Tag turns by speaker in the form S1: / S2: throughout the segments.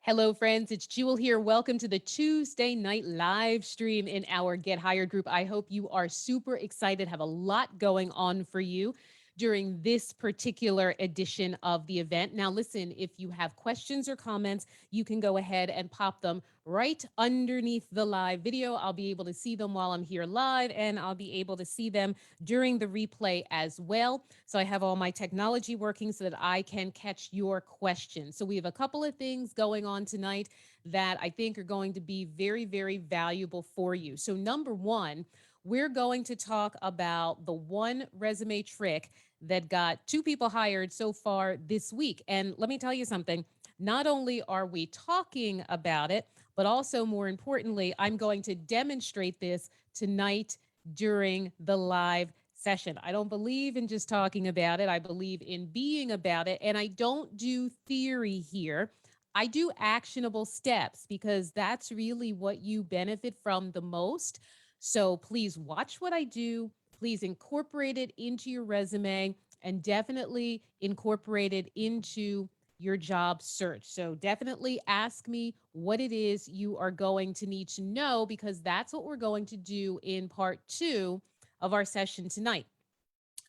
S1: Hello, friends. It's Jewel here. Welcome to the Tuesday night live stream in our Get Hired group. I hope you are super excited, have a lot going on for you during this particular edition of the event. Now, listen, if you have questions or comments, you can go ahead and pop them right underneath the live video. I'll be able to see them while I'm here live, and I'll be able to see them during the replay as well. So I have all my technology working so that I can catch your questions. So we have a couple of things going on tonight that I think are going to be very, very valuable for you. So number one, we're going to talk about the one resume trick that got two people hired so far this week. And let me tell you something, not only are we talking about it, but also more importantly, I'm going to demonstrate this tonight during the live session. I don't believe in just talking about it. I believe in being about it. And I don't do theory here. I do actionable steps because that's really what you benefit from the most. So please watch what I do. Please incorporate it into your resume and definitely incorporate it into your job search. So definitely ask me what it is you are going to need to know because that's what we're going to do in part two of our session tonight.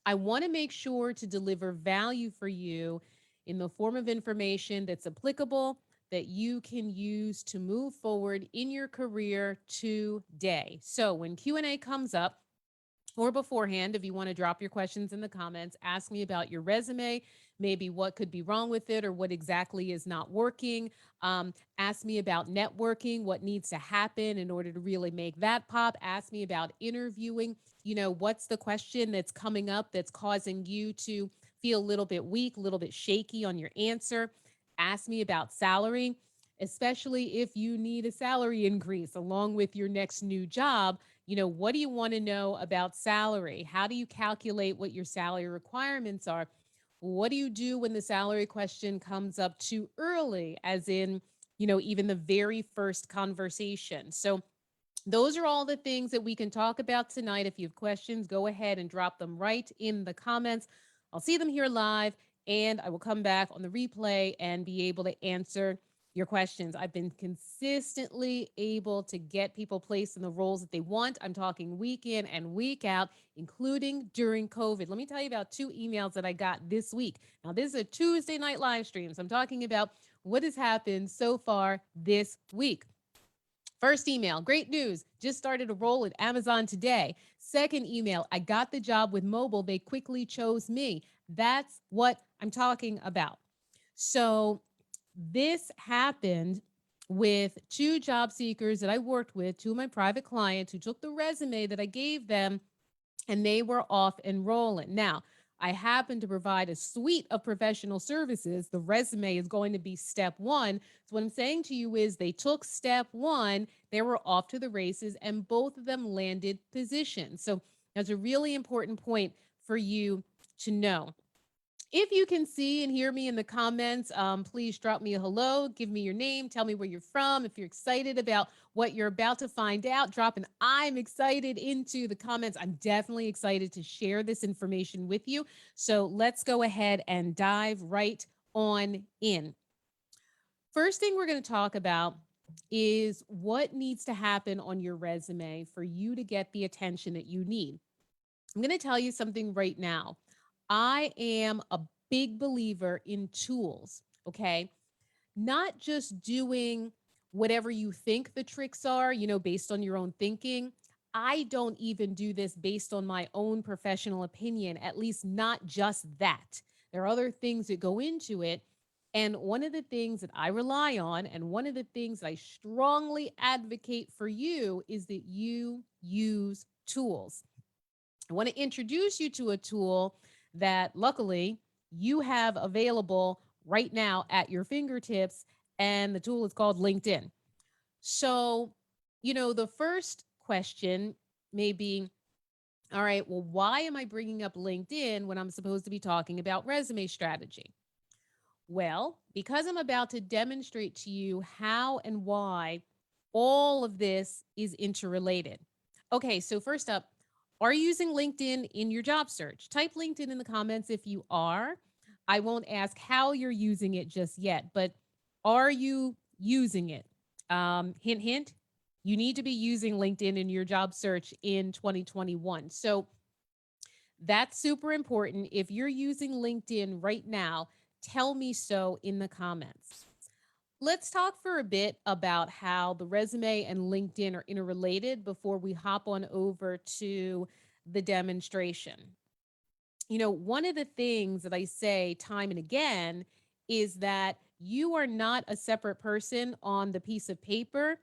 S1: I want to make sure to deliver value for you in the form of information that's applicable that you can use to move forward in your career today. So when Q&A comes up, or beforehand, if you want to drop your questions in the comments, ask me about your resume, maybe what could be wrong with it or what exactly is not working. Ask me about networking, what needs to happen in order to really make that pop. Ask me about interviewing. What's the question that's coming up that's causing you to feel a little bit weak, a little bit shaky on your answer. Ask me about salary, especially if you need a salary increase along with your next new job. What do you want to know about salary? How do you calculate what your salary requirements are? What do you do when the salary question comes up too early, as in, even the very first conversation? So those are all the things that we can talk about tonight. If you have questions, go ahead and drop them right in the comments. I'll see them here live, and I will come back on the replay and be able to answer your questions. I've been consistently able to get people placed in the roles that they want. I'm talking week in and week out, including during COVID. Let me tell you about two emails that I got this week. Now, this is a Tuesday night live stream, so I'm talking about what has happened so far this week. First email, great news. Just started a role at Amazon today. Second email, I got the job with mobile. They quickly chose me. That's what I'm talking about. So this happened with two job seekers that I worked with, two of my private clients who took the resume that I gave them and they were off and rolling. Now, I happen to provide a suite of professional services. The resume is going to be step one. So what I'm saying to you is they took step one, they were off to the races, and both of them landed positions. So that's a really important point for you to know. If you can see and hear me in the comments, please drop me a hello, give me your name, tell me where you're from. If you're excited about what you're about to find out, drop an I'm excited into the comments. I'm definitely excited to share this information with you. So let's go ahead and dive right on in. First thing we're going to talk about is what needs to happen on your resume for you to get the attention that you need. I'm going to tell you something right now. I am a big believer in tools, okay? Not just doing whatever you think the tricks are, based on your own thinking. I don't even do this based on my own professional opinion, at least not just that. There are other things that go into it. And one of the things that I rely on, and one of the things I strongly advocate for you, is that you use tools. I want to introduce you to a tool that luckily you have available right now at your fingertips, and the tool is called LinkedIn. So, the first question may be, all right, well, why am I bringing up LinkedIn when I'm supposed to be talking about resume strategy? Well, because I'm about to demonstrate to you how and why all of this is interrelated. Okay, so first up, are you using LinkedIn in your job search? Type LinkedIn in the comments if you are. I won't ask how you're using it just yet, but are you using it. Hint, hint, you need to be using LinkedIn in your job search in 2021. So that's super important. If you're using LinkedIn right now, tell me so in the comments. Let's talk for a bit about how the resume and LinkedIn are interrelated before we hop on over to the demonstration. One of the things that I say time and again is that you are not a separate person on the piece of paper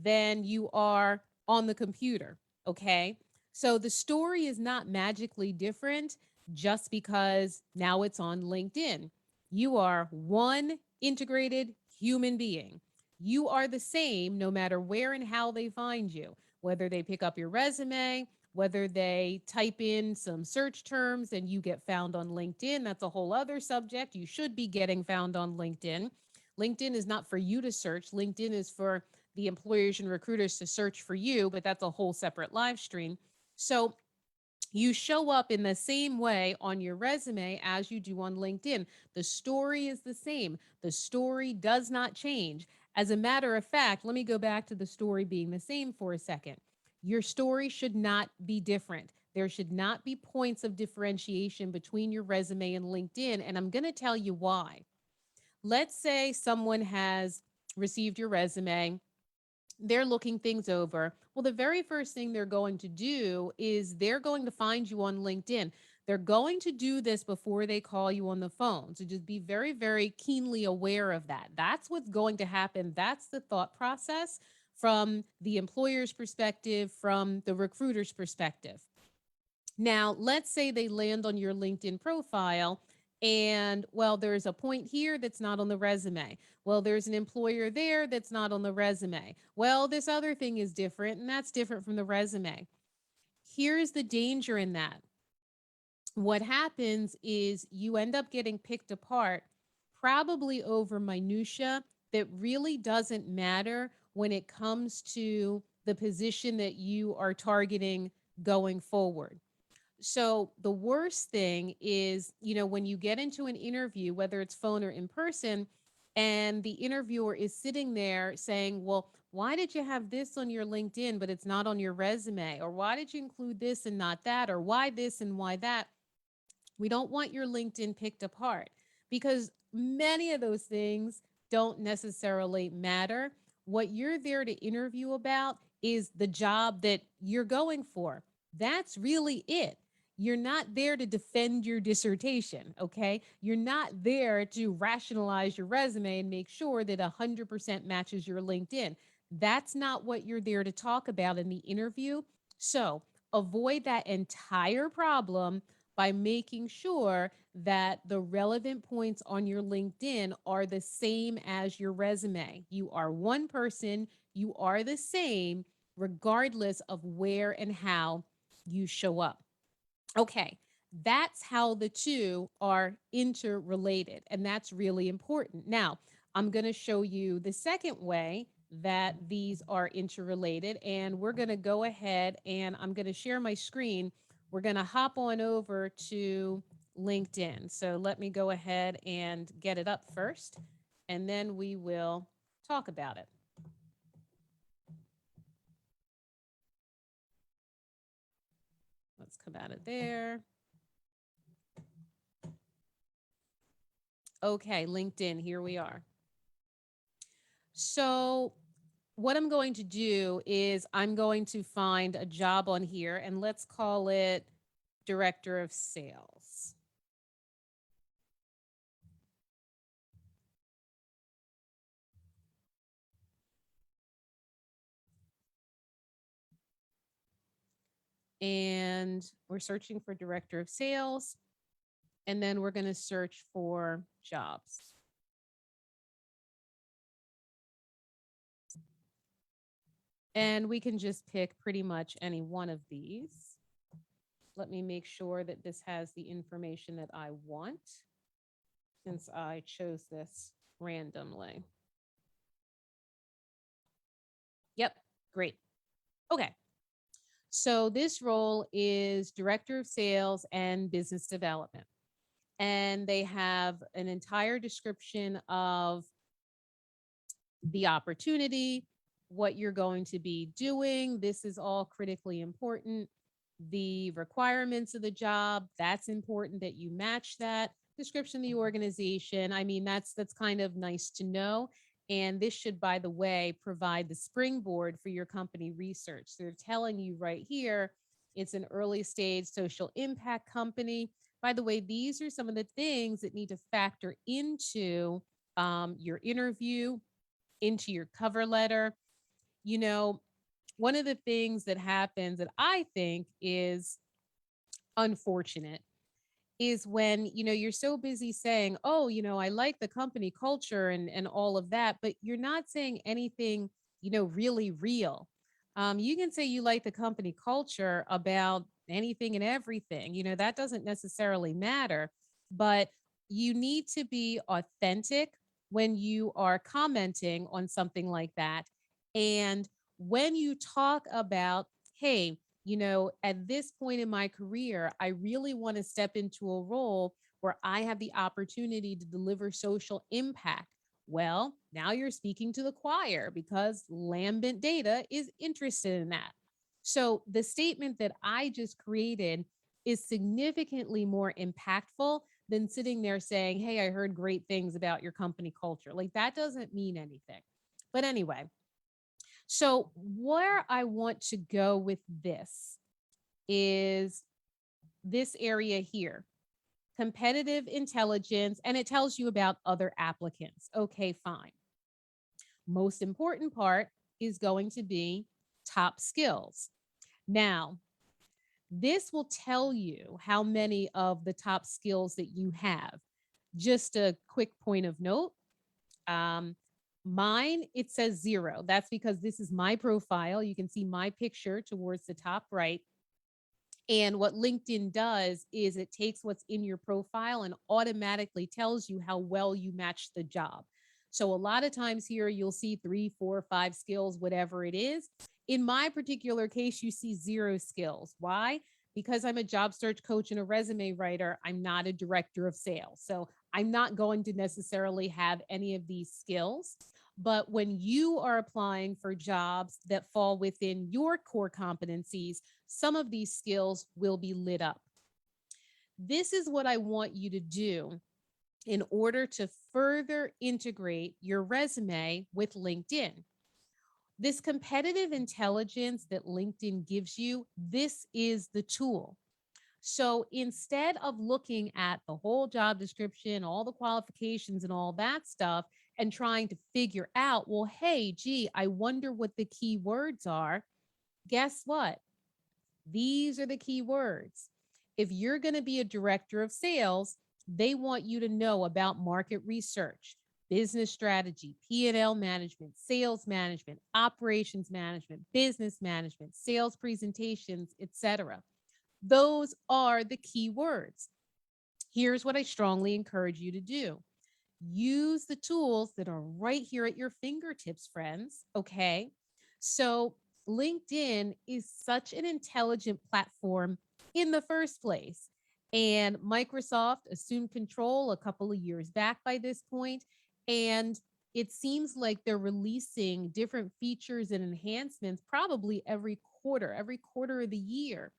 S1: than you are on the computer. Okay. So the story is not magically different just because now it's on LinkedIn. You are one integrated human being. You are the same no matter where and how they find you, whether they pick up your resume, whether they type in some search terms and you get found on LinkedIn. That's a whole other subject. You should be getting found on LinkedIn. LinkedIn is not for you to search, LinkedIn is for the employers and recruiters to search for you, but that's a whole separate live stream. So you show up in the same way on your resume as you do on LinkedIn. The story is the same. The story does not change. As a matter of fact, let me go back to the story being the same for a second. Your story should not be different. There should not be points of differentiation between your resume and LinkedIn. And I'm going to tell you why. Let's say someone has received your resume, they're looking things over. Well, the very first thing they're going to do is they're going to find you on LinkedIn. They're going to do this before they call you on the phone. So just be very, very keenly aware of that. That's what's going to happen. That's the thought process from the employer's perspective, from the recruiter's perspective. Now, let's say they land on your LinkedIn profile and, well, there's a point here that's not on the resume. Well, there's an employer there that's not on the resume. Well, this other thing is different and that's different from the resume. Here's the danger in that. What happens is you end up getting picked apart, probably over minutia that really doesn't matter when it comes to the position that you are targeting going forward. So the worst thing is, when you get into an interview, whether it's phone or in person, and the interviewer is sitting there saying, well, why did you have this on your LinkedIn, but it's not on your resume? Or why did you include this and not that? Or why this and why that? We don't want your LinkedIn picked apart because many of those things don't necessarily matter. What you're there to interview about is the job that you're going for. That's really it. You're not there to defend your dissertation, okay? You're not there to rationalize your resume and make sure that 100% matches your LinkedIn. That's not what you're there to talk about in the interview. So avoid that entire problem by making sure that the relevant points on your LinkedIn are the same as your resume. You are one person, you are the same, regardless of where and how you show up. Okay, that's how the two are interrelated, and that's really important. Now, I'm going to show you the second way that these are interrelated, and we're going to go ahead and I'm going to share my screen. We're going to hop on over to LinkedIn. So let me go ahead and get it up first, and then we will talk about it. Let's come out of there. Okay, LinkedIn, here we are. So what I'm going to do is I'm going to find a job on here and let's call it Director of Sales. And we're searching for Director of Sales. And then we're going to search for jobs. And we can just pick pretty much any one of these. Let me make sure that this has the information that I want since I chose this randomly. Yep, great. Okay. So this role is Director of Sales and Business Development. And they have an entire description of the opportunity, what you're going to be doing. This is all critically important. The requirements of the job, that's important that you match that. Description of the organization. I mean, that's kind of nice to know. And this should, by the way, provide the springboard for your company research. They're telling you right here, it's an early stage social impact company. By the way, these are some of the things that need to factor into your interview, into your cover letter. You know, one of the things that happens that I think is unfortunate is when, you're so busy saying, "Oh, I like the company culture and all of that," but you're not saying anything, really real. You can say you like the company culture about anything and everything. That doesn't necessarily matter, but you need to be authentic when you are commenting on something like that. And when you talk about, "Hey, at this point in my career, I really want to step into a role where I have the opportunity to deliver social impact." Well, now you're speaking to the choir because Lambent Data is interested in that. So the statement that I just created is significantly more impactful than sitting there saying, "Hey, I heard great things about your company culture." Like that doesn't mean anything. But anyway, so where I want to go with this is this area here, competitive intelligence, and it tells you about other applicants. Okay, fine. Most important part is going to be top skills. Now, this will tell you how many of the top skills that you have. Just a quick point of note. Um, Mine, it says 0. That's because this is my profile. You can see my picture towards the top right. And what LinkedIn does is it takes what's in your profile and automatically tells you how well you match the job. So a lot of times here, you'll see 3, 4, 5 skills, whatever it is. In my particular case, you see 0 skills. Why? Because I'm a job search coach and a resume writer. I'm not a director of sales. So I'm not going to necessarily have any of these skills. But when you are applying for jobs that fall within your core competencies, some of these skills will be lit up. This is what I want you to do in order to further integrate your resume with LinkedIn. This competitive intelligence that LinkedIn gives you, this is the tool. So instead of looking at the whole job description, all the qualifications and all that stuff, and trying to figure out, well, hey, gee, I wonder what the key words are. Guess what? These are the key words. If you're going to be a director of sales, they want you to know about market research, business strategy, P&L management, sales management, operations management, business management, sales presentations, etc. Those are the key words. Here's what I strongly encourage you to do. Use the tools that are right here at your fingertips, friends. Okay. So, LinkedIn is such an intelligent platform in the first place. And Microsoft assumed control a couple of years back by this point, and it seems like they're releasing different features and enhancements probably every quarter of the year.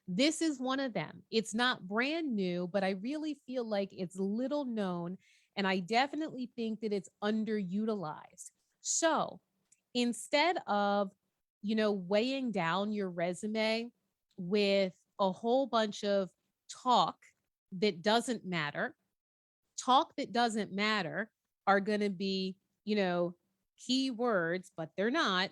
S1: This is one of them. It's not brand new, but I really feel like it's little known. And I definitely think that it's underutilized. So instead of, weighing down your resume with a whole bunch of talk that doesn't matter, talk that doesn't matter are going to be, keywords, but they're not,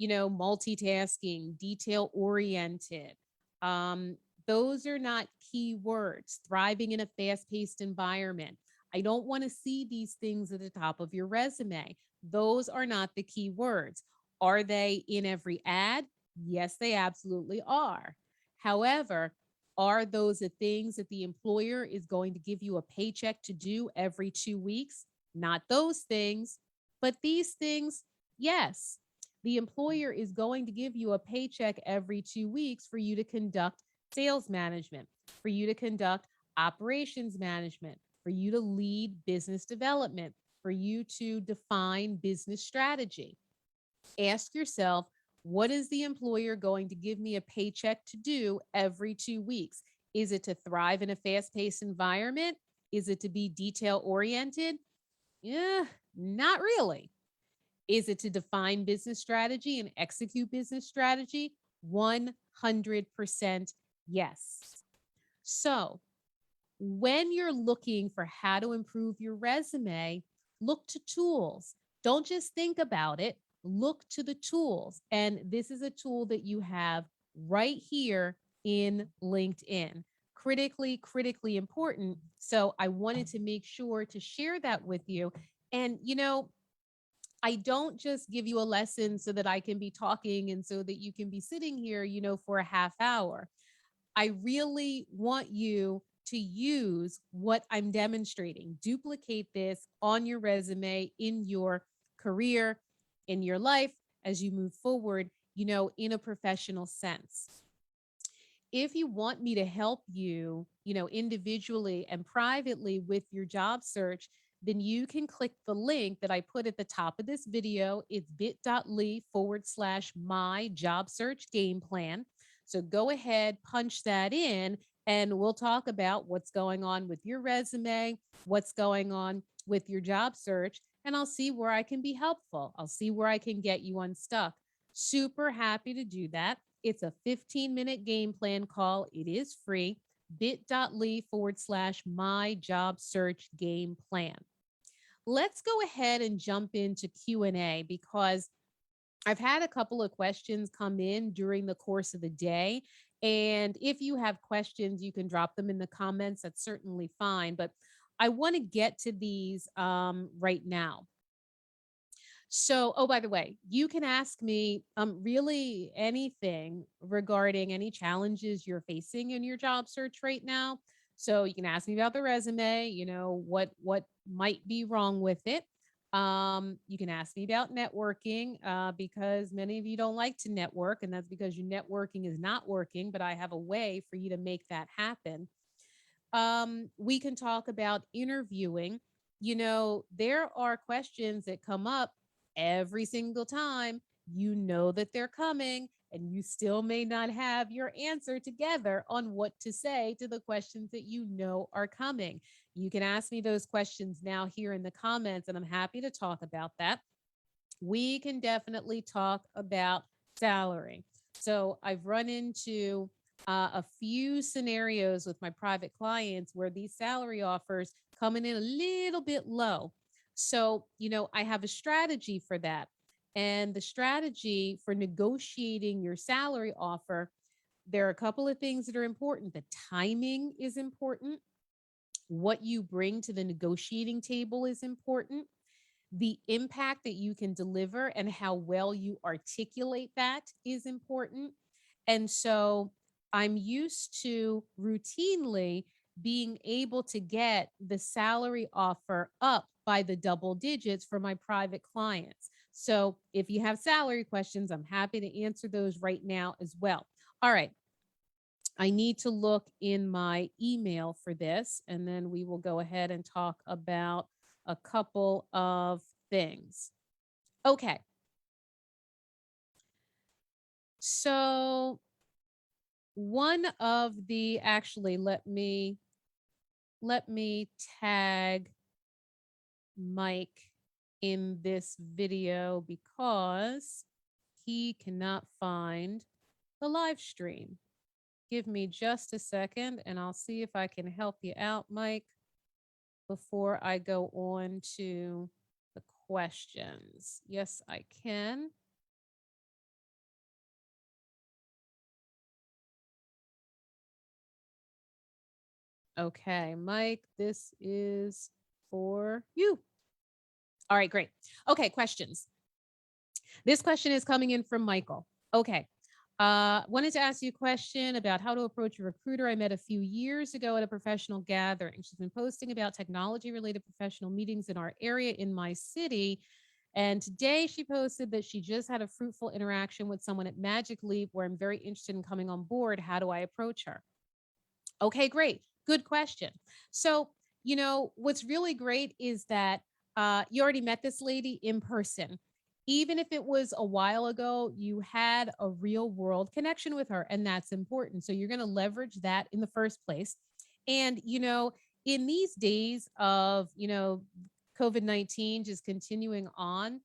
S1: multitasking, detail oriented. Um, those are not keywords. Thriving in a fast paced environment. I don't want to see these things at the top of your resume. Those are not the keywords. Are they in every ad? Yes, they absolutely are. However, are those the things that the employer is going to give you a paycheck to do every 2 weeks? Not those things, but these things, yes. The employer is going to give you a paycheck every 2 weeks for you to conduct sales management, for you to conduct operations management, for you to lead business development, for you to define business strategy. Ask yourself, what is the employer going to give me a paycheck to do every 2 weeks? Is it to thrive in a fast paced environment? Is it to be detail oriented? Yeah, not really. Is it to define business strategy and execute business strategy? 100% yes. So, when you're looking for how to improve your resume, look to tools. Don't just think about it, look to the tools. And this is a tool that you have right here in LinkedIn. Critically important. So I wanted to make sure to share that with you. And, I don't just give you a lesson so that I can be talking and so that you can be sitting here, for a half hour. I really want you to use what I'm demonstrating. Duplicate this on your resume, in your career, in your life as you move forward, in a professional sense. If you want me to help you, individually and privately with your job search, then you can click the link that I put at the top of this video. It's bit.ly/ my job search game plan. So go ahead, punch that in, and we'll talk about what's going on with your resume, what's going on with your job search, and I'll see where I can be helpful. I'll see where I can get you unstuck. Super happy to do that. It's a 15-minute game plan call. It is free. bit.ly/ my job search game plan. Let's go ahead and jump into Q&A because I've had a couple of questions come in during the course of the day. And if you have questions, you can drop them in the comments. That's certainly fine. But I want to get to these right now. So, oh, by the way, you can ask me really anything regarding any challenges you're facing in your job search right now. So you can ask me about the resume, what might be wrong with it. You can ask me about networking because many of you don't like to network, and that's because your networking is not working. But I have a way for you to make that happen. We can talk about interviewing. There are questions that come up every single time. You know that they're coming, and you still may not have your answer together on what to say to the questions that you know are coming. You can ask me those questions now here in the comments, and I'm happy to talk about that. We can definitely talk about salary. So I've run into a few scenarios with my private clients where these salary offers coming in a little bit low. So, I have a strategy for that. And the strategy for negotiating your salary offer, there are a couple of things that are important. The timing is important. What you bring to the negotiating table is important. The impact that you can deliver and how well you articulate that is important. And so I'm used to routinely being able to get the salary offer up by the double digits for my private clients. So if you have salary questions, I'm happy to answer those right now as well. All right. I need to look in my email for this, and then we will go ahead and talk about a couple of things. Okay. So one of the actually let me tag Mike in this video because he cannot find the live stream. Give me just a second and I'll see if I can help you out, Mike, before I go on to the questions. Yes, I can. Okay, Mike, this is for you. All right, great. Okay, questions. This question is coming in from Michael. Okay. Wanted to ask you a question about how to approach a recruiter I met a few years ago at a professional gathering. She's been posting about technology related professional meetings in our area in my city. And today she posted that she just had a fruitful interaction with someone at Magic Leap where I'm very interested in coming on board. How do I approach her? Okay, great. Good question. So, what's really great is that You already met this lady in person. Even if it was a while ago, you had a real world connection with her, and that's important. So you're going to leverage that in the first place. And, in these days of, COVID-19 just continuing on,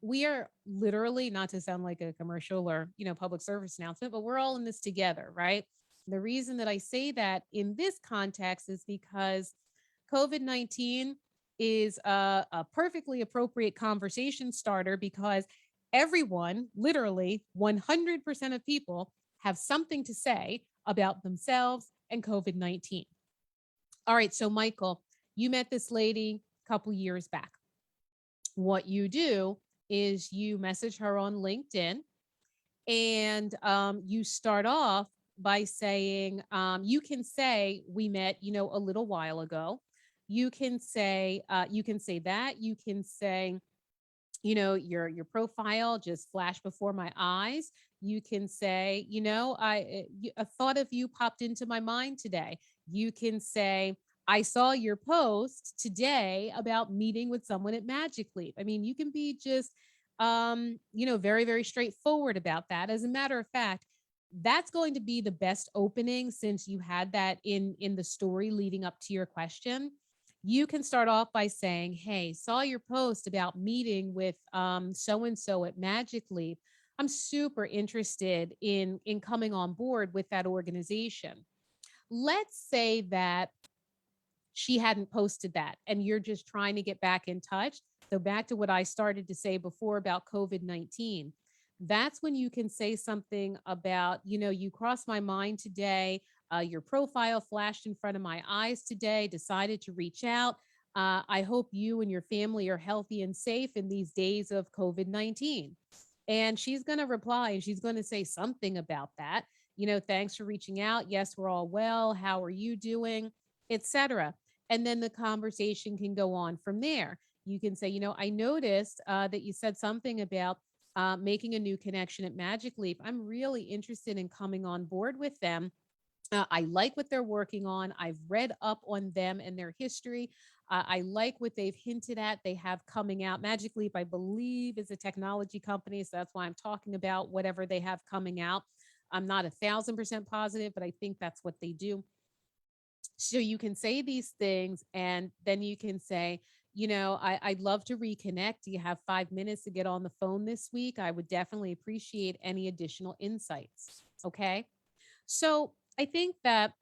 S1: we are literally, not to sound like a commercial or, public service announcement, but we're all in this together, right? The reason that I say that in this context is because COVID-19 is a perfectly appropriate conversation starter because everyone, literally 100% of people, have something to say about themselves and COVID-19. All right, so Michael, you met this lady a couple years back. What you do is you message her on LinkedIn, and you start off by saying, you can say, we met, a little while ago. You can say that. You can say, your profile just flashed before my eyes. You can say, a thought of you popped into my mind today. You can say, I saw your post today about meeting with someone at Magic Leap. I mean, you can be just very, very straightforward about that. As a matter of fact, that's going to be the best opening, since you had that in the story leading up to your question. You can start off by saying, hey, saw your post about meeting with so and so at Magic Leap. I'm super interested in coming on board with that organization. Let's say that she hadn't posted that and you're just trying to get back in touch. So back to what I started to say before about COVID-19. That's when you can say something about, you crossed my mind today. Your profile flashed in front of my eyes today, decided to reach out. I hope you and your family are healthy and safe in these days of COVID-19. And she's going to reply and she's going to say something about that. Thanks for reaching out. Yes, we're all well. How are you doing? Etc. And then the conversation can go on from there. You can say, I noticed that you said something about making a new connection at Magic Leap. I'm really interested in coming on board with them. I like what they're working on. I've read up on them and their history. I like what they've hinted at they have coming out. Magic Leap, I believe, is a technology company. So that's why I'm talking about whatever they have coming out. I'm not 1,000% positive, but I think that's what they do. So you can say these things, and then you can say, I'd love to reconnect. Do you have 5 minutes to get on the phone this week? I would definitely appreciate any additional insights. Okay. So I think that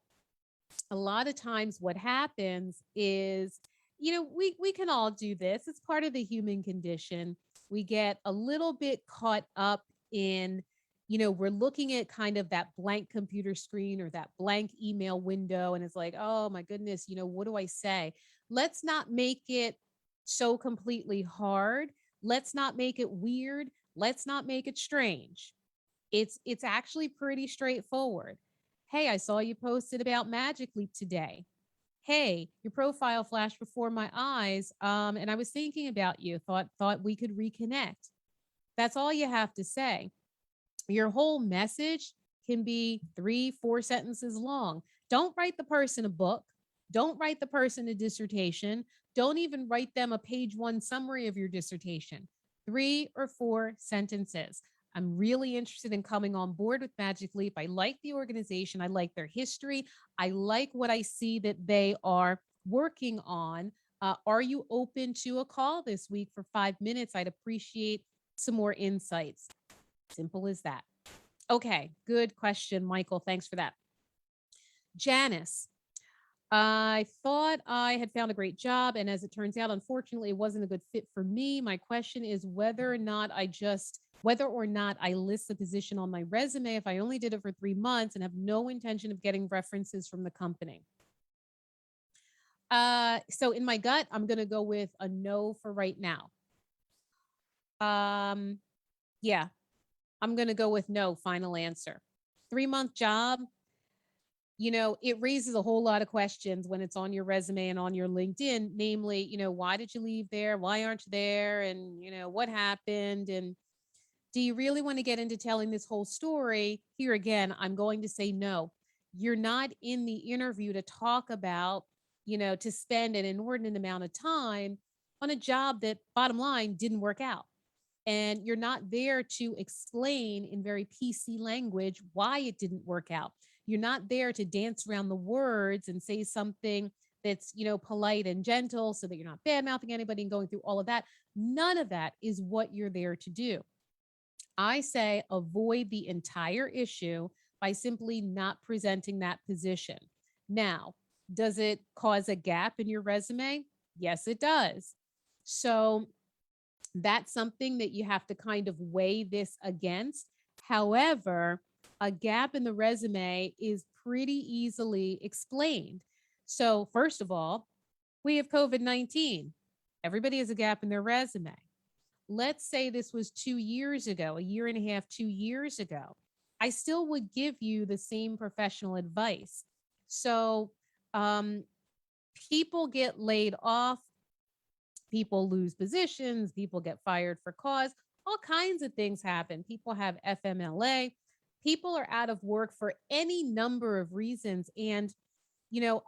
S1: a lot of times what happens is, we can all do this. It's part of the human condition. We get a little bit caught up in, we're looking at kind of that blank computer screen or that blank email window. And it's like, oh my goodness, what do I say? Let's not make it so completely hard. Let's not make it weird. Let's not make it strange. It's actually pretty straightforward. Hey, I saw you posted about Magic Leap today. Hey, your profile flashed before my eyes, and I was thinking about you. Thought we could reconnect. That's all you have to say. Your whole message can be 3, 4 sentences long. Don't write the person a book. Don't write the person a dissertation. Don't even write them a page 1 summary of your dissertation. 3 or 4 sentences. I'm really interested in coming on board with Magic Leap. I like the organization. I like their history. I like what I see that they are working on. Are you open to a call this week for 5 minutes? I'd appreciate some more insights. Simple as that. Okay, good question, Michael. Thanks for that. Janice, I thought I had found a great job, and as it turns out, unfortunately, it wasn't a good fit for me. My question is whether or not I list the position on my resume if I only did it for 3 months and have no intention of getting references from the company. So in my gut, I'm gonna go with a no for right now. Yeah, I'm gonna go with no, final answer. 3-month job, it raises a whole lot of questions when it's on your resume and on your LinkedIn, namely, why did you leave there? Why aren't you there? And, what happened? And do you really want to get into telling this whole story? Here again, I'm going to say no. You're not in the interview to talk about, to spend an inordinate amount of time on a job that, bottom line, didn't work out. And you're not there to explain in very PC language why it didn't work out. You're not there to dance around the words and say something that's, polite and gentle so that you're not bad mouthing anybody and going through all of that. None of that is what you're there to do. I say avoid the entire issue by simply not presenting that position. Now, does it cause a gap in your resume? Yes, it does. So that's something that you have to kind of weigh this against. However, a gap in the resume is pretty easily explained. So, first of all, we have COVID-19. Everybody has a gap in their resume. Let's say this was 2 years ago, a year and a half, 2 years ago. I still would give you the same professional advice. So, um, people get laid off, people lose positions, people get fired for cause, all kinds of things happen. People have FMLA, people are out of work for any number of reasons. And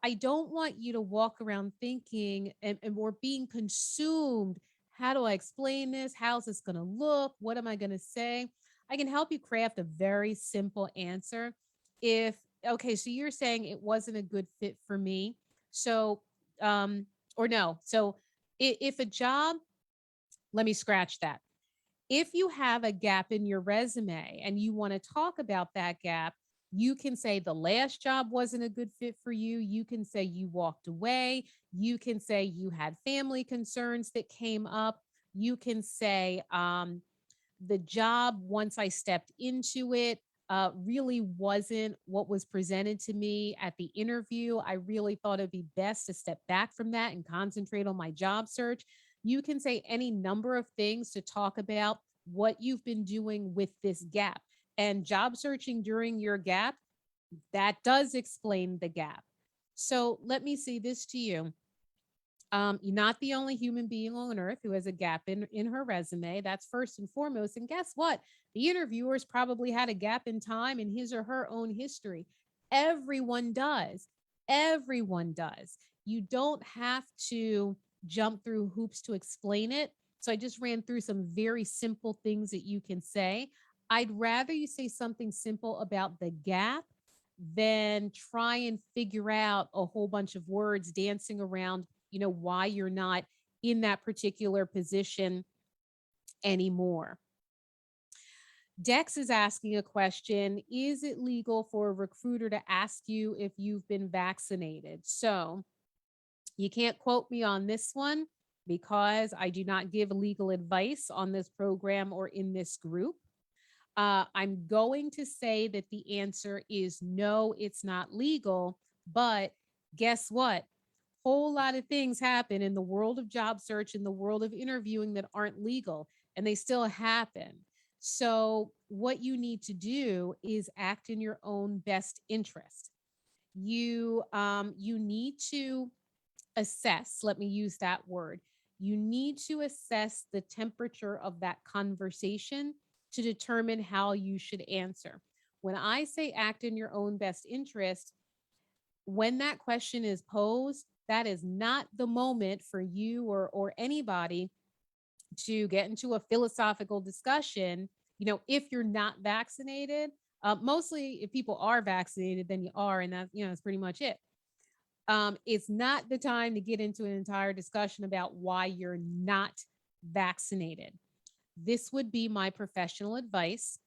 S1: I don't want you to walk around thinking and we're being consumed. How do I explain this? How's this going to look? What am I going to say? I can help you craft a very simple answer. If, okay, so you're saying it wasn't a good fit for me. So, or no. So, if a job, let me scratch that. If you have a gap in your resume and you want to talk about that gap, you can say the last job wasn't a good fit for you. You can say you walked away. You can say you had family concerns that came up. You can say, the job, once I stepped into it, really wasn't what was presented to me at the interview. I really thought it'd be best to step back from that and concentrate on my job search. You can say any number of things to talk about what you've been doing with this gap. And job searching during your gap, that does explain the gap. So let me say this to you. You're not the only human being on earth who has a gap in her resume. That's first and foremost. And guess what? The interviewers probably had a gap in time in his or her own history. Everyone does. Everyone does. You don't have to jump through hoops to explain it. So I just ran through some very simple things that you can say. I'd rather you say something simple about the gap than try and figure out a whole bunch of words dancing around, why you're not in that particular position anymore. Dex is asking a question. Is it legal for a recruiter to ask you if you've been vaccinated? So you can't quote me on this one because I do not give legal advice on this program or in this group. I'm going to say that the answer is no, it's not legal. But guess what? Whole lot of things happen in the world of job search, in the world of interviewing that aren't legal, and they still happen. So, what you need to do is act in your own best interest. You need to assess. Let me use that word. You need to assess the temperature of that conversation to determine how you should answer. When I say act in your own best interest, when that question is posed, that is not the moment for you or anybody to get into a philosophical discussion. If you're not vaccinated, mostly if people are vaccinated, then you are, and that's pretty much it. It's not the time to get into an entire discussion about why you're not vaccinated. This would be my professional advice.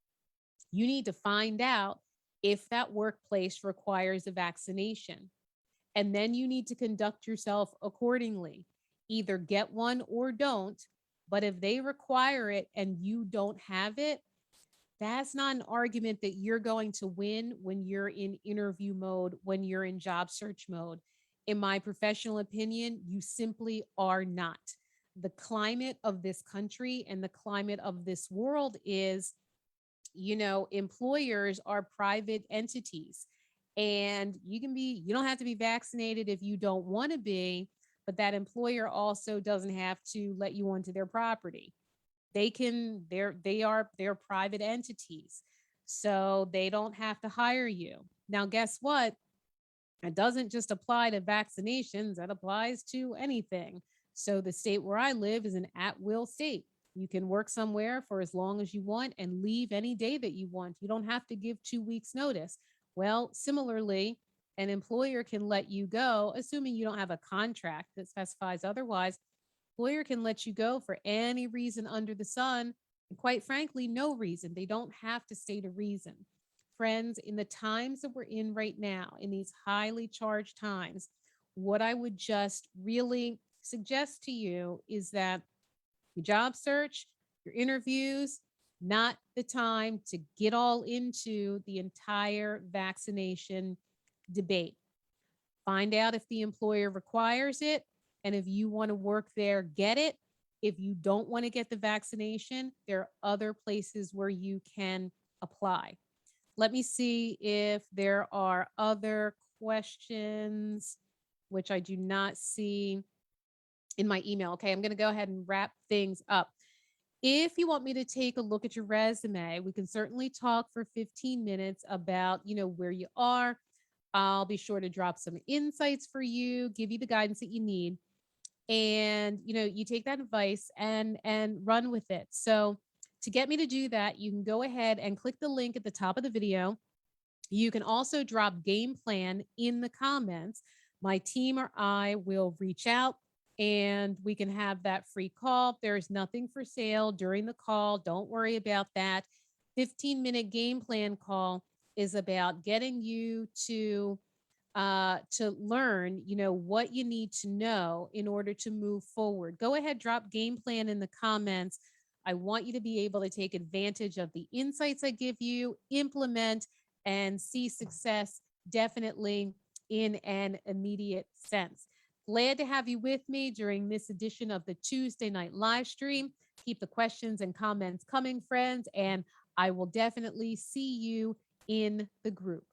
S1: You need to find out if that workplace requires a vaccination. And then you need to conduct yourself accordingly. Either get one or don't. But if they require it and you don't have it, that's not an argument that you're going to win when you're in interview mode, when you're in job search mode. In my professional opinion, you simply are not. The climate of this country and the climate of this world is, employers are private entities. And you don't have to be vaccinated if you don't want to be, but that employer also doesn't have to let you onto their property. They're private entities. So they don't have to hire you. Now, guess what? It doesn't just apply to vaccinations, that applies to anything. So the state where I live is an at-will state. You can work somewhere for as long as you want and leave any day that you want. You don't have to give 2 weeks notice. Well, similarly, an employer can let you go, assuming you don't have a contract that specifies otherwise. Employer can let you go for any reason under the sun, and quite frankly, no reason. They don't have to state a reason. Friends, in the times that we're in right now, in these highly charged times, what I would just really suggest to you is that your job search, your interviews, not the time to get all into the entire vaccination debate. Find out if the employer requires it. And if you want to work there, get it. If you don't want to get the vaccination, there are other places where you can apply. Let me see if there are other questions, which I do not see in my email. Okay, I'm going to go ahead and wrap things up. If you want me to take a look at your resume, we can certainly talk for 15 minutes about, where you are. I'll be sure to drop some insights for you, give you the guidance that you need. And, you take that advice and run with it. So, to get me to do that, you can go ahead and click the link at the top of the video. You can also drop game plan in the comments. My team or I will reach out and we can have that free call. There's nothing for sale during the call. Don't worry about that. 15-minute game plan call is about getting you to learn, what you need to know in order to move forward. Go ahead, drop game plan in the comments. I want you to be able to take advantage of the insights I give you, implement, and see success definitely in an immediate sense. Glad to have you with me during this edition of the Tuesday night live stream. Keep the questions and comments coming, friends, and I will definitely see you in the group.